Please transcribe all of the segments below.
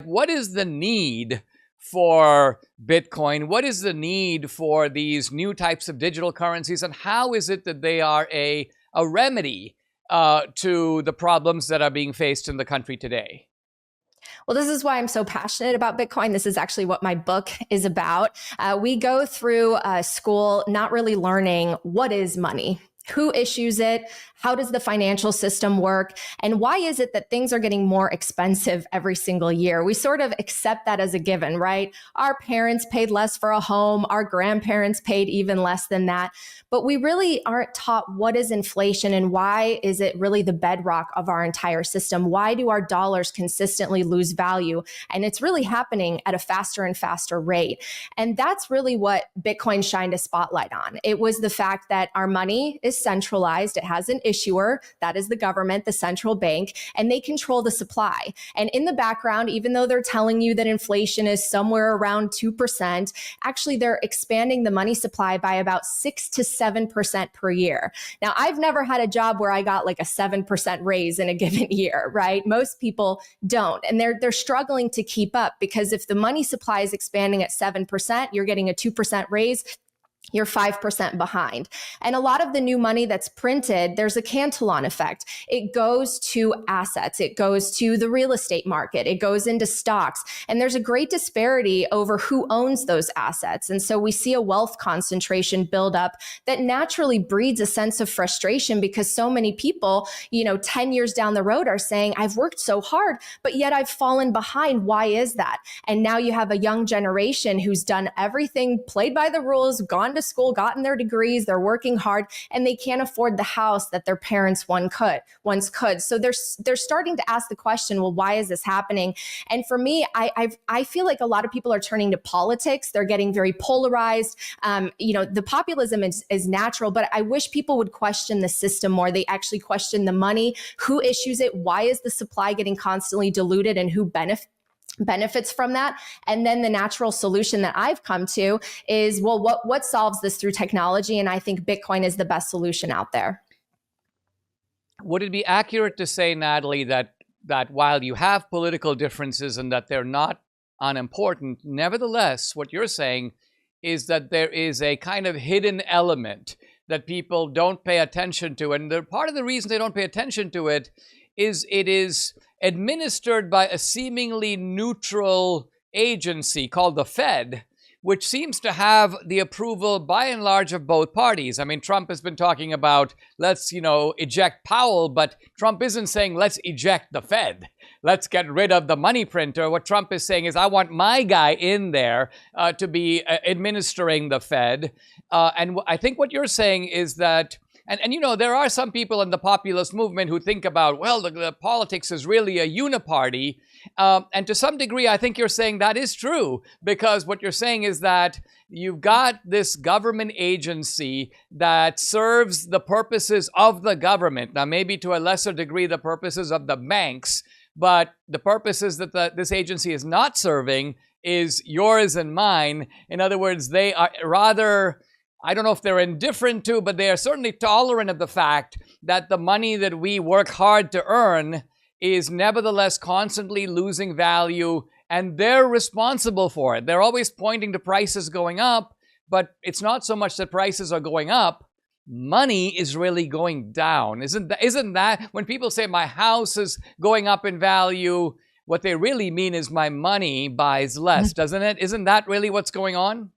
what is the need for Bitcoin? What is the need for these new types of digital currencies? And how is it that they are a remedy to the problems that are being faced in the country today? Well, this is why I'm so passionate about Bitcoin. This is actually what my book is about. We go through school not really learning what is money, who issues it, how does the financial system work, and why is it that things are getting more expensive every single year? We sort of accept that as a given, right? Our parents paid less for a home, our grandparents paid even less than that, but we really aren't taught what is inflation and why is it really the bedrock of our entire system? Why do our dollars consistently lose value? And it's really happening at a faster and faster rate. And that's really what Bitcoin shined a spotlight on. It was the fact that our money is centralized. It has an issuer, that is the government, the central bank, and they control the supply. And in the background, even though they're telling you that inflation is somewhere around 2%, actually they're expanding the money supply by about 6 to 7% per year. Now, I've never had a job where I got like a 7% raise in a given year, right? Most people don't. And they're struggling to keep up because if the money supply is expanding at 7%, you're getting a 2% raise, you're 5% behind. And a lot of the new money that's printed, there's a Cantillon effect. It goes to assets. It goes to the real estate market. It goes into stocks. And there's a great disparity over who owns those assets. And so we see a wealth concentration build up that naturally breeds a sense of frustration because so many people, 10 years down the road are saying, I've worked so hard, but yet I've fallen behind. Why is that? And now you have a young generation who's done everything, played by the rules, gone to school, gotten their degrees, they're working hard, and they can't afford the house that their parents once could. So they're starting to ask the question, well, why is this happening? And for me, I feel like a lot of people are turning to politics. They're getting very polarized. The populism is natural, but I wish people would question the system more. They actually question the money, who issues it, why is the supply getting constantly diluted, and who benefits from that. And then the natural solution that I've come to is, well, what solves this through technology? And I think Bitcoin is the best solution out there. Would it be accurate to say, Natalie, that while you have political differences and that they're not unimportant, nevertheless, what you're saying is that there is a kind of hidden element that people don't pay attention to. And part of the reason they don't pay attention to it is administered by a seemingly neutral agency called the Fed, which seems to have the approval by and large of both parties. I mean, Trump has been talking about let's, eject Powell, but Trump isn't saying let's eject the Fed. Let's get rid of the money printer. What Trump is saying is I want my guy in there to be administering the Fed. And I think what you're saying is that And there are some people in the populist movement who think about, well, the politics is really a uniparty. And to some degree, I think you're saying that is true, because what you're saying is that you've got this government agency that serves the purposes of the government. Now, maybe to a lesser degree, the purposes of the banks, but the purposes that this agency is not serving is yours and mine. In other words, they are rather, I don't know if they're indifferent to, but they are certainly tolerant of the fact that the money that we work hard to earn is nevertheless constantly losing value, and they're responsible for it. They're always pointing to prices going up, but it's not so much that prices are going up. Money is really going down. Isn't that when people say my house is going up in value, what they really mean is my money buys less, doesn't it? Isn't that really what's going on?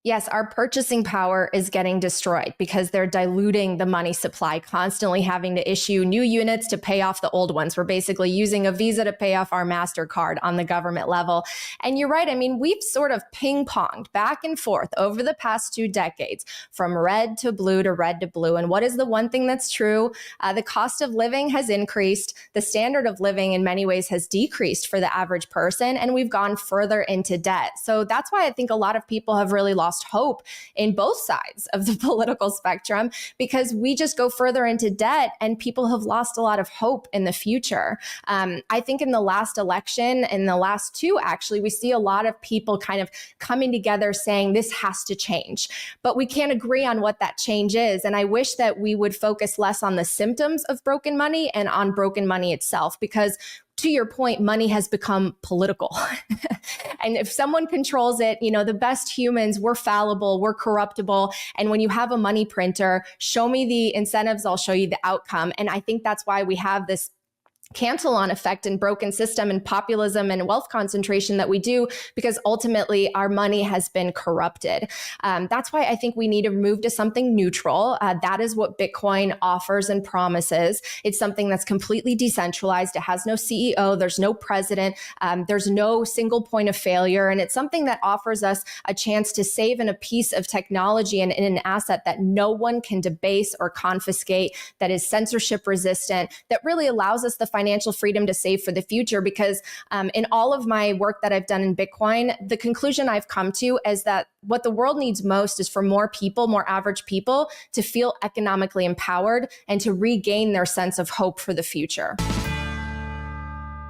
Yes, our purchasing power is getting destroyed because they're diluting the money supply, constantly having to issue new units to pay off the old ones. We're basically using a Visa to pay off our MasterCard on the government level. And you're right. I mean, we've sort of ping-ponged back and forth over the past 2 decades, from red to blue to red to blue. And what is the one thing that's true? The cost of living has increased. The standard of living in many ways has decreased for the average person. And we've gone further into debt. So that's why I think a lot of people have really lost hope in both sides of the political spectrum, because we just go further into debt and people have lost a lot of hope in the future. I think in the last election, in the last 2, actually, we see a lot of people kind of coming together saying this has to change, but we can't agree on what that change is. And I wish that we would focus less on the symptoms of broken money and on broken money itself, because to your point, money has become political. And if someone controls it, the best humans, we're fallible, we're corruptible. And when you have a money printer, show me the incentives, I'll show you the outcome. And I think that's why we have this cancel-on effect and broken system and populism and wealth concentration that we do, because ultimately our money has been corrupted. That's why I think we need to move to something neutral. That is what Bitcoin offers and promises. It's something that's completely decentralized. It has no CEO. There's no president. There's no single point of failure. And it's something that offers us a chance to save in a piece of technology and in an asset that no one can debase or confiscate, that is censorship resistant, that really allows us the financial freedom to save for the future. Because in all of my work that I've done in Bitcoin, the conclusion I've come to is that what the world needs most is for more people, more average people, to feel economically empowered and to regain their sense of hope for the future.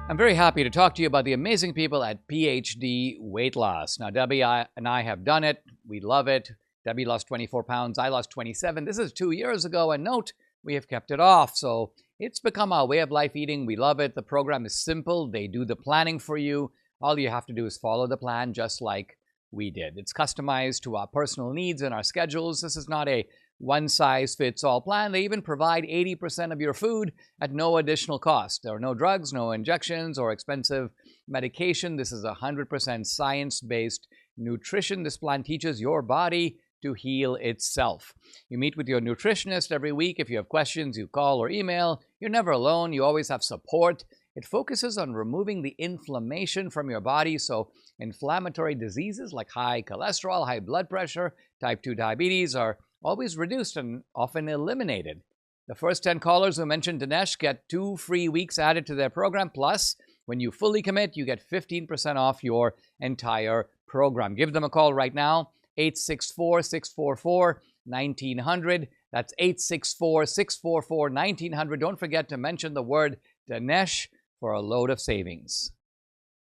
I'm very happy to talk to you about the amazing people at PhD Weight Loss. Now, Debbie and I have done it. We love it. Debbie lost 24 pounds. I lost 27. This is 2 years ago. And note, we have kept it off. So it's become our way of life eating. We love it. The program is simple. They do the planning for you. All you have to do is follow the plan, just like we did. It's customized to our personal needs and our schedules. This is not a one-size-fits-all plan. They even provide 80% of your food at no additional cost. There are no drugs, no injections, or expensive medication. This is 100% science-based nutrition. This plan teaches your body to heal itself. You meet with your nutritionist every week. If you have questions, you call or email. You're never alone. You always have support. It focuses on removing the inflammation from your body, so inflammatory diseases like high cholesterol, high blood pressure, type 2 diabetes are always reduced and often eliminated. The first 10 callers who mentioned Dinesh get 2 free weeks added to their program. Plus, when you fully commit, you get 15% off your entire program. Give them a call right now. 864-644-1900. That's 864-644-1900. Don't forget to mention the word Dinesh for a load of savings.